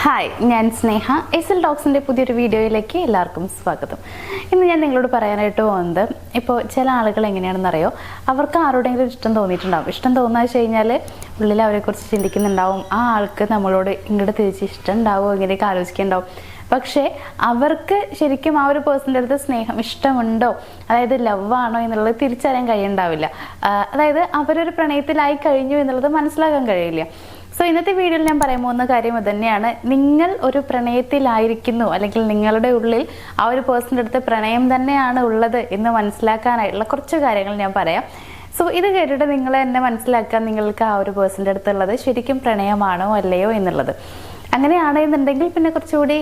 Hi, ഞാൻ സ്നേഹ. SL ടോക്സിൻ്റെ പുതിയൊരു വീഡിയോയിലേക്ക് എല്ലാവർക്കും സ്വാഗതം. ഇന്ന് ഞാൻ നിങ്ങളോട് പറയാനായിട്ട് പോകുന്നത്, ഇപ്പോൾ ചില ആളുകൾ എങ്ങനെയാണെന്നറിയോ, അവർക്ക് ആരോടെങ്കിലും ഇഷ്ടം തോന്നിയിട്ടുണ്ടാവും. ഇഷ്ടം തോന്നുക വെച്ച് കഴിഞ്ഞാൽ ഉള്ളിൽ അവരെക്കുറിച്ച് ചിന്തിക്കുന്നുണ്ടാവും, ആ ആൾക്ക് നമ്മളോട് ഇങ്ങോട്ട് തിരിച്ച് ഇഷ്ടം ഉണ്ടാവുമോ ഇങ്ങനെയൊക്കെ ആലോചിക്കുന്നുണ്ടാവും. പക്ഷേ അവർക്ക് ശരിക്കും ആ ഒരു പേഴ്സൻ്റെ അടുത്ത് സ്നേഹം, ഇഷ്ടമുണ്ടോ, അതായത് ലവ് ആണോ എന്നുള്ളത് തിരിച്ചറിയാൻ കഴിയുന്നുണ്ടാവില്ല. അതായത് അവരൊരു പ്രണയത്തിലായി കഴിഞ്ഞു എന്നുള്ളത് മനസ്സിലാക്കാൻ കഴിയില്ല. സോ ഇന്നത്തെ വീഡിയോയിൽ ഞാൻ പറയാൻ പോകുന്ന കാര്യം ഇത് തന്നെയാണ്. നിങ്ങൾ ഒരു പ്രണയത്തിലായിരിക്കുന്നു, അല്ലെങ്കിൽ നിങ്ങളുടെ ഉള്ളിൽ ആ ഒരു പേഴ്സൻ്റെ അടുത്ത് പ്രണയം തന്നെയാണ് ഉള്ളത് എന്ന് മനസ്സിലാക്കാനായിട്ടുള്ള കുറച്ച് കാര്യങ്ങൾ ഞാൻ പറയാം. സോ ഇത് കേട്ടിട്ട് നിങ്ങൾ തന്നെ മനസ്സിലാക്കാൻ, നിങ്ങൾക്ക് ആ ഒരു പേഴ്സൻ്റെ അടുത്തുള്ളത് ശരിക്കും പ്രണയമാണോ അല്ലയോ എന്നുള്ളത്. അങ്ങനെയാണെന്നുണ്ടെങ്കിൽ പിന്നെ കുറച്ചുകൂടി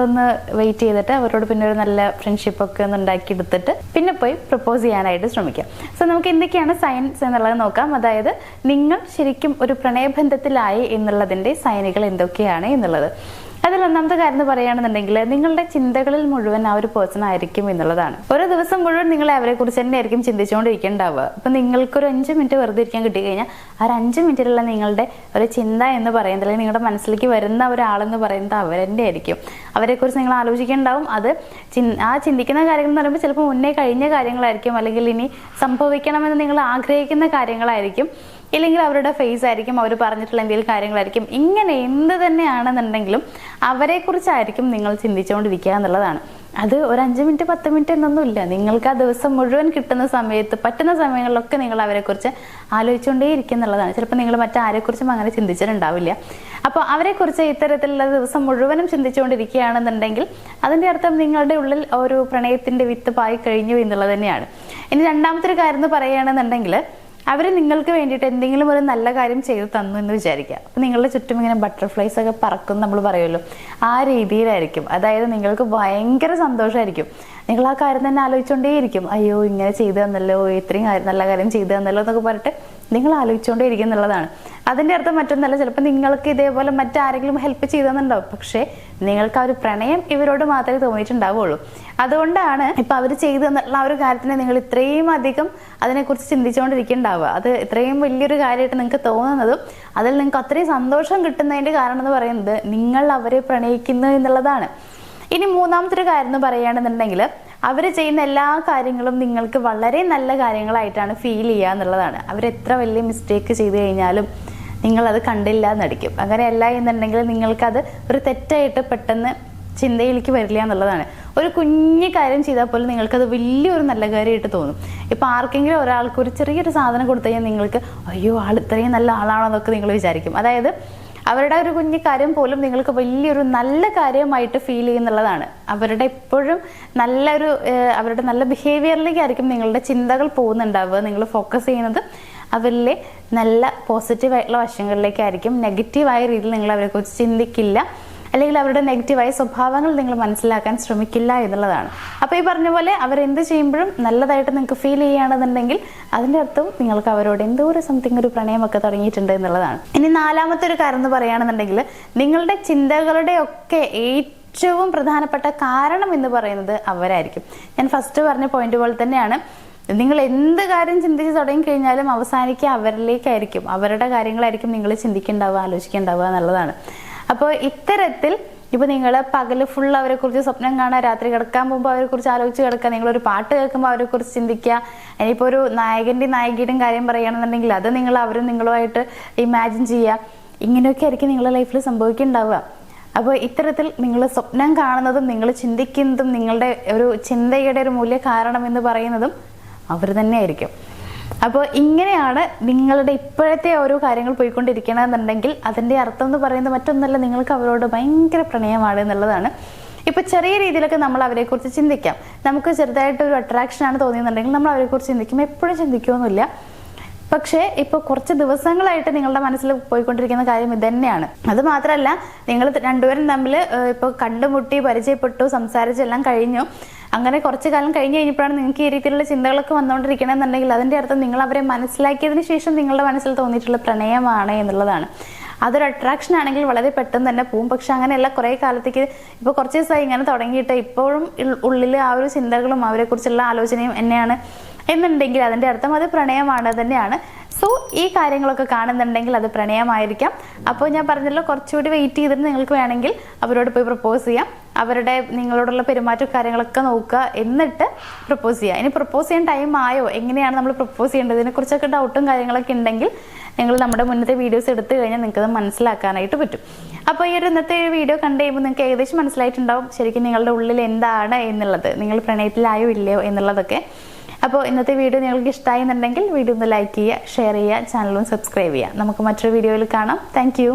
ഒന്ന് വെയിറ്റ് ചെയ്തിട്ട് അവരോട് പിന്നെ ഒരു നല്ല ഫ്രണ്ട്ഷിപ്പൊക്കെ ഒന്ന് ഉണ്ടാക്കിയെടുത്തിട്ട് പിന്നെ പോയി പ്രപ്പോസ് ചെയ്യാനായിട്ട് ശ്രമിക്കാം. സോ നമുക്ക് എന്തൊക്കെയാണ് സയൻസ് എന്നുള്ളത് നോക്കാം. അതായത് നിങ്ങൾ ശരിക്കും ഒരു പ്രണയബന്ധത്തിലായി എന്നുള്ളതിൻ്റെ സൈനുകൾ എന്തൊക്കെയാണ് എന്നുള്ളത്. അതിൽ ഒന്നാമത്തെ കാര്യം എന്ന് പറയുകയാണെന്നുണ്ടെങ്കിൽ, നിങ്ങളുടെ ചിന്തകളിൽ മുഴുവൻ ആ ഒരു പേഴ്സൺ ആയിരിക്കും എന്നുള്ളതാണ്. ഒരു ദിവസം മുഴുവൻ നിങ്ങൾ അവരെ കുറിച്ച് തന്നെ ആയിരിക്കും ചിന്തിച്ചുകൊണ്ടിരിക്കേണ്ടാവുക. അപ്പൊ നിങ്ങൾക്കൊരു 5 മിനിറ്റ് വെറുതെ ഇരിക്കാൻ കിട്ടിക്കഴിഞ്ഞാൽ ആ 5 മിനിറ്റിലുള്ള നിങ്ങളുടെ ഒരു ചിന്ത എന്ന് പറയുന്നത്, അല്ലെങ്കിൽ നിങ്ങളുടെ മനസ്സിലേക്ക് വരുന്ന ഒരാളെന്ന് പറയുന്നത് അവരെന്നെ ആയിരിക്കും. അവരെക്കുറിച്ച് നിങ്ങൾ ആലോചിക്കേണ്ടാവും. അത് ആ ചിന്തിക്കുന്ന കാര്യങ്ങൾ എന്ന് പറയുമ്പോൾ ചിലപ്പോൾ മുന്നേ കഴിഞ്ഞ കാര്യങ്ങളായിരിക്കും, അല്ലെങ്കിൽ ഇനി സംഭവിക്കണമെന്ന് നിങ്ങൾ ആഗ്രഹിക്കുന്ന കാര്യങ്ങളായിരിക്കും, ഇല്ലെങ്കിൽ അവരുടെ ഫേസ് ആയിരിക്കും, അവർ പറഞ്ഞിട്ടുള്ള എന്തെങ്കിലും കാര്യങ്ങളായിരിക്കും. ഇങ്ങനെ എന്ത് തന്നെയാണെന്നുണ്ടെങ്കിലും അവരെക്കുറിച്ചായിരിക്കും നിങ്ങൾ ചിന്തിച്ചുകൊണ്ടിരിക്കുക എന്നുള്ളതാണ്. അത് ഒരു 5 മിനിറ്റ് 10 മിനിറ്റ് എന്നൊന്നുമില്ല. നിങ്ങൾക്ക് ആ ദിവസം മുഴുവൻ കിട്ടുന്ന സമയത്ത്, പറ്റുന്ന സമയങ്ങളിലൊക്കെ നിങ്ങൾ അവരെക്കുറിച്ച് ആലോചിച്ചുകൊണ്ടേ ഇരിക്കുക എന്നുള്ളതാണ്. ചിലപ്പോൾ നിങ്ങൾ മറ്റാരെക്കുറിച്ചും അങ്ങനെ ചിന്തിച്ചിട്ടുണ്ടാവില്ല. അപ്പോൾ അവരെക്കുറിച്ച് ഇത്തരത്തിലുള്ള ദിവസം മുഴുവനും ചിന്തിച്ചുകൊണ്ടിരിക്കുകയാണെന്നുണ്ടെങ്കിൽ അതിൻ്റെ അർത്ഥം നിങ്ങളുടെ ഉള്ളിൽ ഒരു പ്രണയത്തിൻ്റെ വിത്ത് പായി കഴിഞ്ഞു എന്നുള്ളത് തന്നെയാണ്. ഇനി രണ്ടാമത്തെ ഒരു കാര്യം എന്ന് പറയുകയാണെന്നുണ്ടെങ്കിൽ, അവർ നിങ്ങൾക്ക് വേണ്ടിയിട്ട് എന്തെങ്കിലും ഒരു നല്ല കാര്യം ചെയ്തു തന്നു എന്ന് വിചാരിക്കുക. അപ്പം നിങ്ങളുടെ ചുറ്റും ഇങ്ങനെ ബട്ടർഫ്ലൈസ് ഒക്കെ പറക്കും നമ്മൾ പറയുമല്ലോ, ആ രീതിയിലായിരിക്കും. അതായത് നിങ്ങൾക്ക് ഭയങ്കര സന്തോഷമായിരിക്കും. നിങ്ങൾ ആ കാര്യം തന്നെ ആലോചിച്ചുകൊണ്ടേയിരിക്കും. അയ്യോ ഇങ്ങനെ ചെയ്തു തന്നല്ലോ, ഇത്രയും നല്ല കാര്യം ചെയ്തു തന്നല്ലോ എന്നൊക്കെ പറഞ്ഞിട്ട് നിങ്ങൾ ആലോചിച്ചുകൊണ്ടേ ഇരിക്കും എന്നുള്ളതാണ്. അതിൻ്റെ അർത്ഥം മറ്റൊന്നല്ല, ചിലപ്പോൾ നിങ്ങൾക്ക് ഇതേപോലെ മറ്റാരെങ്കിലും ഹെൽപ്പ് ചെയ്തെന്നുണ്ടാവും, പക്ഷേ നിങ്ങൾക്ക് ആ ഒരു പ്രണയം ഇവരോട് മാത്രമേ തോന്നിയിട്ടുണ്ടാവുള്ളൂ. അതുകൊണ്ടാണ് ഇപ്പം അവർ ചെയ്തു തന്നുള്ള ആ ഒരു കാര്യത്തിനെ നിങ്ങൾ ഇത്രയും അധികം അതിനെക്കുറിച്ച് ചിന്തിച്ചുകൊണ്ടിരിക്കുന്നുണ്ടാവുക. അത് ഇത്രയും വലിയൊരു കാര്യമായിട്ട് നിങ്ങൾക്ക് തോന്നുന്നതും അതിൽ നിങ്ങൾക്ക് അത്രയും സന്തോഷം കിട്ടുന്നതിൻ്റെ കാരണം എന്ന് പറയുന്നത് നിങ്ങൾ അവരെ പ്രണയിക്കുന്നു എന്നുള്ളതാണ്. ഇനി മൂന്നാമത്തെ ഒരു കാര്യം എന്ന് പറയുകയാണെന്നുണ്ടെങ്കിൽ, അവർ ചെയ്യുന്ന എല്ലാ കാര്യങ്ങളും നിങ്ങൾക്ക് വളരെ നല്ല കാര്യങ്ങളായിട്ടാണ് ഫീൽ ചെയ്യുക എന്നുള്ളതാണ്. അവരെത്ര വലിയ മിസ്റ്റേക്ക് ചെയ്തു കഴിഞ്ഞാലും നിങ്ങളത് കണ്ടില്ല എന്നടിക്കും. അങ്ങനെയല്ല എന്നുണ്ടെങ്കിൽ നിങ്ങൾക്കത് ഒരു തെറ്റായിട്ട് പെട്ടെന്ന് ചിന്തയിലേക്ക് വരില്ല എന്നുള്ളതാണ്. ഒരു കുഞ്ഞു കാര്യം ചെയ്താൽ പോലും നിങ്ങൾക്കത് വലിയൊരു നല്ല കാര്യമായിട്ട് തോന്നും. ഇപ്പം ആർക്കെങ്കിലും ഒരാൾക്ക് ഒരു ചെറിയൊരു സാധനം കൊടുത്തു കഴിഞ്ഞാൽ നിങ്ങൾക്ക് അയ്യോ ആൾ ഇത്രയും നല്ല ആളാണോ എന്നൊക്കെ നിങ്ങൾ വിചാരിക്കും. അതായത് അവരുടെ ഒരു കുഞ്ഞു കാര്യം പോലും നിങ്ങൾക്ക് വലിയൊരു നല്ല കാര്യമായിട്ട് ഫീൽ ചെയ്യുന്നുള്ളതാണ്. അവരുടെ എപ്പോഴും നല്ലൊരു അവരുടെ നല്ല ബിഹേവിയറിലേക്കായിരിക്കും നിങ്ങളുടെ ചിന്തകൾ പോകുന്നുണ്ടാവുക. നിങ്ങൾ ഫോക്കസ് ചെയ്യുന്നത് അവരിലെ നല്ല പോസിറ്റീവായിട്ടുള്ള വശങ്ങളിലേക്കായിരിക്കും. നെഗറ്റീവായ രീതിയിൽ നിങ്ങൾ അവരെക്കുറിച്ച് ചിന്തിക്കില്ല, അല്ലെങ്കിൽ അവരുടെ നെഗറ്റീവായ സ്വഭാവങ്ങൾ നിങ്ങൾ മനസ്സിലാക്കാൻ ശ്രമിക്കില്ല എന്നുള്ളതാണ്. അപ്പോൾ ഈ പറഞ്ഞ പോലെ അവരെന്ത് ചെയ്യുമ്പോഴും നല്ലതായിട്ട് നിങ്ങൾക്ക് ഫീൽ ചെയ്യുകയാണെന്നുണ്ടെങ്കിൽ അതിൻ്റെ അർത്ഥം നിങ്ങൾക്ക് അവരോട് എന്തോ ഒരു സംതിങ് ഒരു പ്രണയമൊക്കെ തുടങ്ങിയിട്ടുണ്ട് എന്നുള്ളതാണ്. ഇനി നാലാമത്തെ ഒരു കാര്യം എന്ന് പറയുകയാണെന്നുണ്ടെങ്കിൽ, നിങ്ങളുടെ ചിന്തകളുടെ ഒക്കെ ഏറ്റവും പ്രധാനപ്പെട്ട കാരണം എന്ന് പറയുന്നത് അവരായിരിക്കും. ഞാൻ ഫസ്റ്റ് പറഞ്ഞ പോയിന്റ് പോലെ തന്നെയാണ്, നിങ്ങൾ എന്ത് കാര്യം ചിന്തിച്ച് തുടങ്ങി കഴിഞ്ഞാലും അവസാനിക്കുക അവരിലേക്കായിരിക്കും. അവരുടെ കാര്യങ്ങളായിരിക്കും നിങ്ങൾ ചിന്തിക്കേണ്ടാവുക, ആലോചിക്കേണ്ടാവുക എന്നുള്ളതാണ്. അപ്പോൾ ഇത്തരത്തിൽ ഇപ്പോൾ നിങ്ങൾ പകൽ ഫുൾ അവരെക്കുറിച്ച് സ്വപ്നം കാണുക, രാത്രി കിടക്കാൻ പോകുമ്പോൾ അവരെക്കുറിച്ച് ആലോചിച്ച് കിടക്കുക, നിങ്ങളൊരു പാട്ട് കേൾക്കുമ്പോൾ അവരെക്കുറിച്ച് ചിന്തിക്കുക. ഇനിയിപ്പോൾ ഒരു നായകൻ്റെയും നായികയുടെയും കാര്യം പറയുകയാണെന്നുണ്ടെങ്കിൽ അത് നിങ്ങൾ അവരും നിങ്ങളുമായിട്ട് ഇമാജിൻ ചെയ്യുക. ഇങ്ങനെയൊക്കെ ആയിരിക്കും നിങ്ങളുടെ ലൈഫിൽ സംഭവിക്കുന്നുണ്ടാവുക. അപ്പോൾ ഇത്തരത്തിൽ നിങ്ങൾ സ്വപ്നം കാണുന്നതും നിങ്ങൾ ചിന്തിക്കുന്നതും നിങ്ങളുടെ ഒരു ചിന്തയുടെ ഒരു മൂല്യ കാരണം എന്ന് പറയുന്നതും അവർ തന്നെ ആയിരിക്കും. അപ്പോൾ ഇങ്ങനെയാണ് നിങ്ങളുടെ ഇപ്പോഴത്തെ ഓരോ കാര്യങ്ങൾ പോയിക്കൊണ്ടിരിക്കണമെന്നുണ്ടെങ്കിൽ അതിൻ്റെ അർത്ഥം എന്ന് പറയുന്നത് മറ്റൊന്നല്ല, നിങ്ങൾക്ക് അവരോട് ഭയങ്കര പ്രണയമാണ് എന്നുള്ളതാണ്. ഇപ്പോൾ ചെറിയ രീതിയിലൊക്കെ നമ്മൾ അവരെക്കുറിച്ച് ചിന്തിക്കാം. നമുക്ക് ചെറുതായിട്ടൊരു അട്രാക്ഷനാണ് തോന്നിയെന്നുണ്ടെങ്കിൽ നമ്മൾ അവരെക്കുറിച്ച് ചിന്തിക്കും. എപ്പോഴും ചിന്തിക്കുമൊന്നുമില്ല. പക്ഷേ ഇപ്പോൾ കുറച്ച് ദിവസങ്ങളായിട്ട് നിങ്ങളുടെ മനസ്സിൽ പോയിക്കൊണ്ടിരിക്കുന്ന കാര്യം ഇത് തന്നെയാണ്. അത് മാത്രമല്ല, നിങ്ങൾ രണ്ടുപേരും തമ്മിൽ ഇപ്പോൾ കണ്ടുമുട്ടി പരിചയപ്പെട്ടു, സംസാരിച്ചെല്ലാം കഴിഞ്ഞു. അങ്ങനെ കുറച്ച് കാലം കഴിഞ്ഞ് കഴിഞ്ഞപ്പോഴാണ് നിങ്ങൾക്ക് ഈ രീതിയിലുള്ള ചിന്തകളൊക്കെ വന്നുകൊണ്ടിരിക്കണമെന്നുണ്ടെങ്കിൽ അതിൻ്റെ അർത്ഥം നിങ്ങൾ അവരെ മനസ്സിലാക്കിയതിന് ശേഷം നിങ്ങളുടെ മനസ്സിൽ തോന്നിയിട്ടുള്ള പ്രണയമാണ് എന്നുള്ളതാണ്. അതൊരു അട്രാക്ഷൻ ആണെങ്കിൽ വളരെ പെട്ടെന്ന് തന്നെ പോവും. പക്ഷെ അങ്ങനെയല്ല, കുറേ കാലത്തേക്ക് ഇപ്പോൾ കുറച്ച് ദിവസമായി ഇങ്ങനെ തുടങ്ങിയിട്ട് ഇപ്പോഴും ഉള്ളിൽ ആ ഒരു ചിന്തകളും അവരെക്കുറിച്ചുള്ള ആലോചനയും എന്നെയാണ് എന്നുണ്ടെങ്കിൽ അതിൻ്റെ അർത്ഥം അത് പ്രണയമാണ് തന്നെയാണ്. സോ ഈ കാര്യങ്ങളൊക്കെ കാണുന്നുണ്ടെങ്കിൽ അത് പ്രണയമായിരിക്കാം. അപ്പോൾ ഞാൻ പറഞ്ഞല്ലോ, കുറച്ചുകൂടി വെയിറ്റ് ചെയ്തിട്ട് നിങ്ങൾക്ക് വേണമെങ്കിൽ അവരോട് പോയി പ്രപ്പോസ് ചെയ്യാം. അവരുടെ നിങ്ങളോടുള്ള പെരുമാറ്റ കാര്യങ്ങളൊക്കെ നോക്കുക, എന്നിട്ട് പ്രപ്പോസ് ചെയ്യുക. ഇനി പ്രപ്പോസ് ചെയ്യാൻ ടൈം ആയോ, എങ്ങനെയാണ് നമ്മൾ പ്രപ്പോസ് ചെയ്യേണ്ടത്, ഇതിനെക്കുറിച്ചൊക്കെ ഡൗട്ടും കാര്യങ്ങളൊക്കെ ഉണ്ടെങ്കിൽ നിങ്ങൾ നമ്മുടെ മുന്നത്തെ വീഡിയോസ് എടുത്തു കഴിഞ്ഞാൽ നിങ്ങൾക്കത് മനസ്സിലാക്കാനായിട്ട് പറ്റും. അപ്പോൾ ഈ ഒരു ഇന്നത്തെ വീഡിയോ കണ്ടു കഴിയുമ്പോൾ നിങ്ങൾക്ക് ഏകദേശം മനസ്സിലായിട്ടുണ്ടാവും ശരിക്കും നിങ്ങളുടെ ഉള്ളിൽ എന്താണ് എന്നുള്ളത്, നിങ്ങൾ പ്രണയത്തിലായോ ഇല്ലയോ എന്നുള്ളതൊക്കെ. അപ്പോൾ ഇന്നത്തെ വീഡിയോ നിങ്ങൾക്ക് ഇഷ്ടമായി എന്നുണ്ടെങ്കിൽ വീഡിയോ ഒന്ന് ലൈക്ക് ചെയ്യുക, ഷെയർ ചെയ്യുക, ചാനലും സബ്സ്ക്രൈബ് ചെയ്യുക. നമുക്ക് മറ്റൊരു വീഡിയോയിൽ കാണാം. താങ്ക്